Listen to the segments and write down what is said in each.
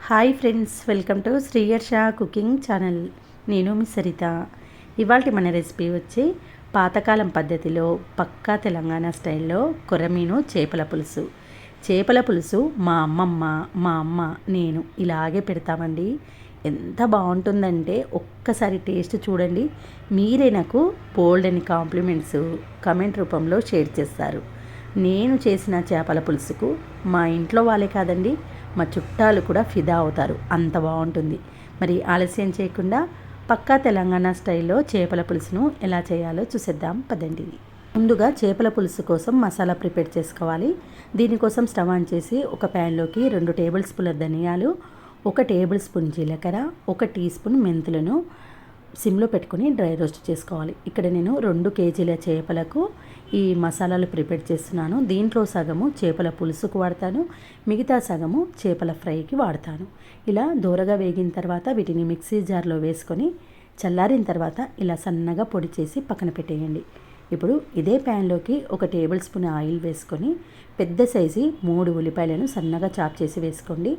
Hi friends, welcome to Sriyarsha cooking channel. నేను మీ సరిత. ఇవాళ మన రెసిపీ వచ్చి పాతకాలం పద్ధతిలో పక్కా తెలంగాణ స్టైల్లో కొర్రమీను చేపల పులుసు. చేపల పులుసు మా అమ్మమ్మ, మా అమ్మ, నేను ఇలాగే పెడతామండి. ఎంత బాగుంటుందంటే ఒక్కసారి టేస్ట్ చూడండి. మీరే నాకు బోల్డ్ అని కాంప్లిమెంట్స్ కమెంట్ రూపంలో షేర్ చేస్తారు. నేను చేసిన చేపల పులుసుకు మా ఇంట్లో వాళ్ళే కాదండి, మా చుట్టాలు కూడా ఫిదా అవుతారు, అంత బాగుంటుంది. మరి ఆలస్యం చేయకుండా పక్కా తెలంగాణ స్టైల్లో చేపల పులుసును ఎలా చేయాలో చూసేద్దాం పదండి. ముందుగా చేపల పులుసు కోసం మసాలా ప్రిపేర్ చేసుకోవాలి. దీనికోసం స్టవ్ ఆన్ చేసి ఒక ప్యాన్లోకి 2 టేబుల్ స్పూన్ల ధనియాలు, 1 టేబుల్ స్పూన్ జీలకర్ర, 1 టీ స్పూన్ మెంతులను సిమ్లో పెట్టుకొని డ్రై రోస్ట్ చేసుకోవాలి. ఇక్కడ నేను 2 కేజీల చేపలకు ఈ మసాలాలు ప్రిపేర్ చేస్తున్నాను. దీంట్లో సగము చేపల పులుసుకు వాడతాను, మిగతా సగము చేపల ఫ్రైకి వాడతాను. ఇలా దూరగా వేగిన తర్వాత వీటిని మిక్సీ జార్లో వేసుకొని చల్లారిన తర్వాత ఇలా సన్నగా పొడి చేసి పక్కన పెట్టేయండి. ఇప్పుడు ఇదే ప్యాన్లోకి 1 టేబుల్ స్పూన్ ఆయిల్ వేసుకొని పెద్ద సైజు 3 ఉల్లిపాయలను సన్నగా చాప్ చేసి వేసుకోండి.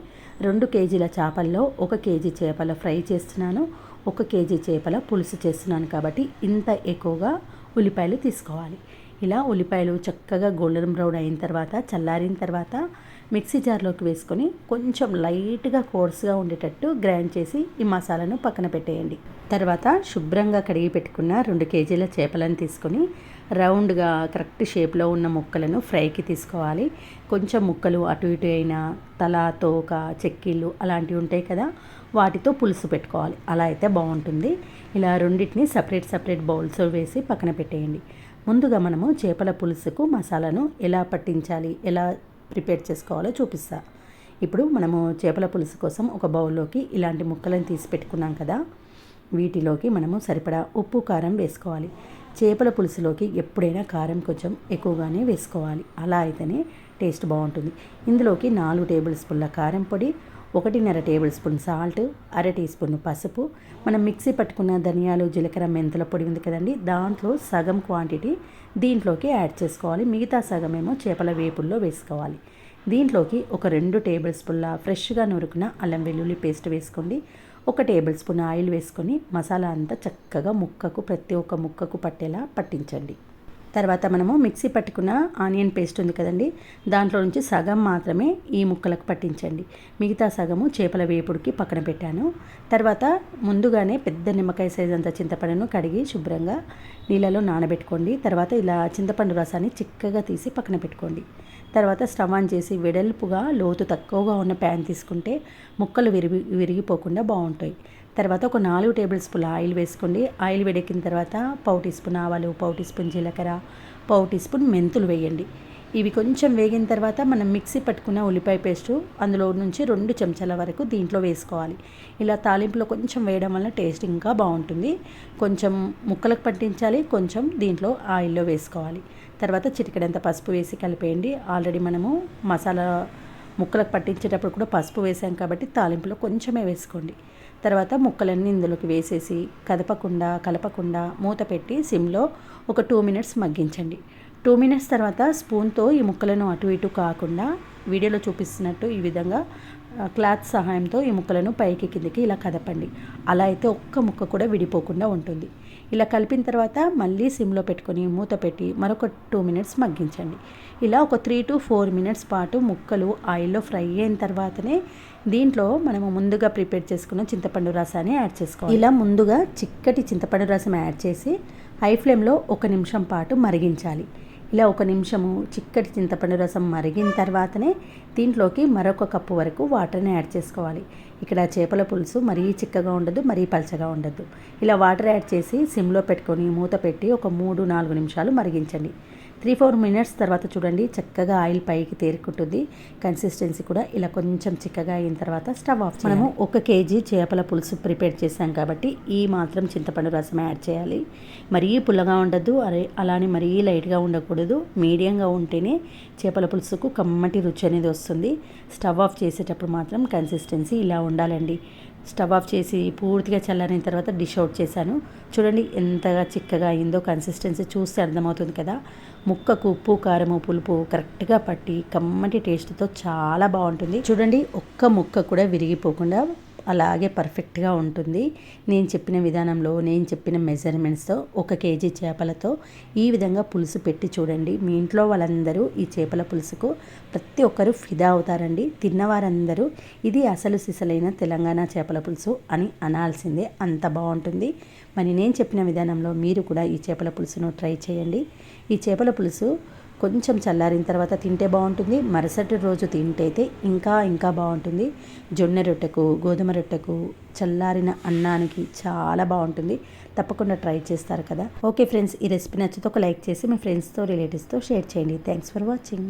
2 కేజీల చేపల్లో 1 కేజీ చేపల ఫ్రై చేస్తున్నాను, 1 కేజీ చేపల పులుసు చేస్తున్నాను కాబట్టి ఇంత ఎక్కువగా ఉల్లిపాయలు తీసుకోవాలి. ఇలా ఉల్లిపాయలు చక్కగా గోల్డెన్ బ్రౌన్ అయిన తర్వాత చల్లారిన తర్వాత మిక్సీ జార్లోకి వేసుకొని కొంచెం లైట్గా కోర్స్గా ఉండేటట్టు గ్రైండ్ చేసి ఈ మసాలాను పక్కన పెట్టేయండి. తర్వాత శుభ్రంగా కడిగి పెట్టుకున్న 2 కేజీల చేపలను తీసుకొని రౌండ్గా కరెక్ట్ షేప్లో ఉన్న ముక్కలను ఫ్రైకి తీసుకోవాలి. కొంచెం ముక్కలు అటు ఇటు అయినా తల, తోక, చెక్కిళ్ళు అలాంటివి ఉంటాయి కదా, వాటితో పులుసు పెట్టుకోవాలి. అలా అయితే బాగుంటుంది. ఇలా రెండింటిని సపరేట్ బౌల్స్ వేసి పక్కన పెట్టేయండి. ముందుగా మనము చేపల పులుసుకు మసాలాను ఎలా పట్టించాలి, ఎలా ప్రిపేర్ చేసుకోవాలో చూపిస్తా. ఇప్పుడు మనము చేపల పులుసు కోసం ఒక బౌల్లోకి ఇలాంటి ముక్కలను తీసి పెట్టుకున్నాం కదా, వీటిలోకి మనము సరిపడా ఉప్పు, కారం వేసుకోవాలి. చేపల పులుసులోకి ఎప్పుడైనా కారం కొంచెం ఎక్కువగానే వేసుకోవాలి, అలా అయితేనే టేస్ట్ బాగుంటుంది. ఇందులోకి 4 టేబుల్ స్పూన్ల కారం పొడి, 1.5 table spoon salt, 1/2 tea spoon పసుపు, మనం మిక్సీ పట్టుకున్న ధనియాలు, జీలకర్ర, మెంతుల పొడి ఉంది కదండి, దాంట్లో సగం క్వాంటిటీ దీంట్లోకి యాడ్ చేసుకోవాలి. మిగతా సగం ఏమో చేపల వేపుల్లో వేసుకోవాలి. దీంట్లోకి ఒక 2 టేబుల్ స్పూన్ల ఫ్రెష్గా నూరుకున్న అల్లం వెల్లుల్లి పేస్ట్ వేసుకోండి. 1 టేబుల్ స్పూన్ ఆయిల్ వేసుకొని మసాలా అంతా చక్కగా ప్రతి ఒక్క ముక్కకు పట్టేలా పట్టించండి. తర్వాత మనము మిక్సీ పట్టుకున్న ఆనియన్ పేస్ట్ ఉంది కదండి, దాంట్లో నుంచి సగం మాత్రమే ఈ ముక్కలకు పట్టించండి. మిగతా సగము చేపల వేపుడికి పక్కన పెట్టాను. తర్వాత ముందుగానే పెద్ద నిమ్మకాయ సైజ్ అంత చింతపండును కడిగి శుభ్రంగా నీళ్ళలో నానబెట్టుకోండి. తర్వాత ఇలా చింతపండు రసాన్ని చిక్కగా తీసి పక్కన పెట్టుకోండి. తర్వాత స్టవ్ ఆన్ చేసి వెడల్పుగా లోతు తక్కువగా ఉన్న ప్యాన్ తీసుకుంటే ముక్కలు విరిగిపోకుండా బాగుంటాయి. తర్వాత ఒక 4 టేబుల్ స్పూన్ల ఆయిల్ వేసుకోండి. ఆయిల్ వేడెక్కిన తర్వాత 1 టీ స్పూన్ ఆవాలు, 1 టీ స్పూన్ జీలకర్ర, 1 టీ స్పూన్ మెంతులు వేయండి. ఇవి కొంచెం వేగిన తర్వాత మనం మిక్సీ పట్టుకున్న ఉల్లిపాయ పేస్టు అందులో నుంచి 2 చెంచాల వరకు దీంట్లో వేసుకోవాలి. ఇలా తాలింపులో కొంచెం వేయడం వల్ల టేస్ట్ ఇంకా బాగుంటుంది. కొంచెం ముక్కలకు పట్టించాలి, కొంచెం దీంట్లో ఆయిల్లో వేసుకోవాలి. తర్వాత చిటికెడంత పసుపు వేసి కలిపేయండి. ఆల్రెడీ మనము మసాలా ముక్కలకు పట్టించేటప్పుడు కూడా పసుపు వేసాం కాబట్టి తాలింపులో కొంచెమే వేసుకోండి. తర్వాత ముక్కలన్నీ ఇందులోకి వేసేసి కలపకుండా మూత పెట్టి సిమ్లో ఒక 2 మినిట్స్ మగ్గించండి. 2 మినిట్స్ తర్వాత స్పూన్తో ఈ ముక్కలను అటు ఇటు కాకుండా వీడియోలో చూపిస్తున్నట్టు ఈ విధంగా క్లాత్ సహాయంతో ఈ ముక్కలను పైకి కిందికి ఇలా కదపండి. అలా అయితే ఒక్క ముక్క కూడా విడిపోకుండా ఉంటుంది. ఇలా కలిపిన తర్వాత మళ్ళీ సిమ్లో పెట్టుకొని మూత పెట్టి మరొక 2 మినిట్స్ మగ్గించండి. ఇలా ఒక 3 to 4 మినిట్స్ పాటు ముక్కలు ఆయిల్లో ఫ్రై అయిన తర్వాతనే దీంట్లో మనము ముందుగా ప్రిపేర్ చేసుకున్న చింతపండు రసాన్ని యాడ్ చేసుకోవాలి. ఇలా ముందుగా చిక్కటి చింతపండు రసం యాడ్ చేసి హై ఫ్లేమ్లో 1 నిమిషం పాటు మరిగించాలి. ఇలా 1 నిమిషము చిక్కటి చింతపండు రసం మరిగిన తర్వాతనే దీంట్లోకి మరొక కప్పు వరకు వాటర్ని యాడ్ చేసుకోవాలి. ఇక్కడ చేపల పులుసు మరీ చిక్కగా ఉండదు, మరీ పలచగా ఉండదు. ఇలా వాటర్ యాడ్ చేసి సిమ్లో పెట్టుకొని మూత పెట్టి ఒక 3-4 నిమిషాలు మరిగించండి. 3-4 మినిట్స్ తర్వాత చూడండి చక్కగా ఆయిల్ పైకి తేరుకుంటుంది. కన్సిస్టెన్సీ కూడా ఇలా కొంచెం చిక్కగా అయిన తర్వాత స్టవ్ ఆఫ్ చేయాలి. మనము 1 కేజీ చేపల పులుసు ప్రిపేర్ చేసాం కాబట్టి ఈ మాత్రం చింతపండు రసం యాడ్ చేయాలి. మరీ పుల్లగా ఉండదు, అలానే మరీ లైట్గా ఉండకూడదు, మీడియంగా ఉంటేనే చేపల పులుసుకు కమ్మటి రుచి అనేది వస్తుంది. స్టవ్ ఆఫ్ చేసేటప్పుడు మాత్రం కన్సిస్టెన్సీ ఇలా ఉండాలండి. స్టవ్ ఆఫ్ చేసి పూర్తిగా చల్లారిన తర్వాత డిష్ అవుట్ చేశాను. చూడండి ఎంతగా చిక్కగా అయిందో, కన్సిస్టెన్సీ చూస్తే అర్థమవుతుంది కదా. ముక్కకు ఉప్పు, కారము, పులుపు కరెక్ట్గా పట్టి కమ్మటి టేస్ట్తో చాలా బాగుంటుంది. చూడండి ఒక్క ముక్క కూడా విరిగిపోకుండా అలాగే పర్ఫెక్ట్గా ఉంటుంది. నేను చెప్పిన విధానంలో, నేను చెప్పిన మెజర్మెంట్స్తో 1 కేజీ చేపలతో ఈ విధంగా పులుసు పెట్టి చూడండి. మీ ఇంట్లో వాళ్ళందరూ ఈ చేపల పులుసుకు ప్రతి ఒక్కరూ ఫిదా అవుతారండి. తిన్నవారందరూ ఇది అసలు సిసలైన తెలంగాణ చేపల పులుసు అని అనాల్సిందే, అంత బాగుంటుంది. మరి నేను చెప్పిన విధానంలో మీరు కూడా ఈ చేపల పులుసును ట్రై చేయండి. ఈ చేపల పులుసు కొంచెం చల్లారిన తర్వాత తింటే బాగుంటుంది. మరుసటి రోజు తింటే అయితే ఇంకా బాగుంటుంది. జొన్న రొట్టెకు, గోధుమ రొట్టెకు, చల్లారిన అన్నానికి చాలా బాగుంటుంది. తప్పకుండా ట్రై చేస్తారు కదా. ఓకే ఫ్రెండ్స్, ఈ రెసిపీ నచ్చితే ఒక లైక్ చేసి మీ ఫ్రెండ్స్తో, రిలేటివ్స్తో షేర్ చేయండి. Thanks for watching.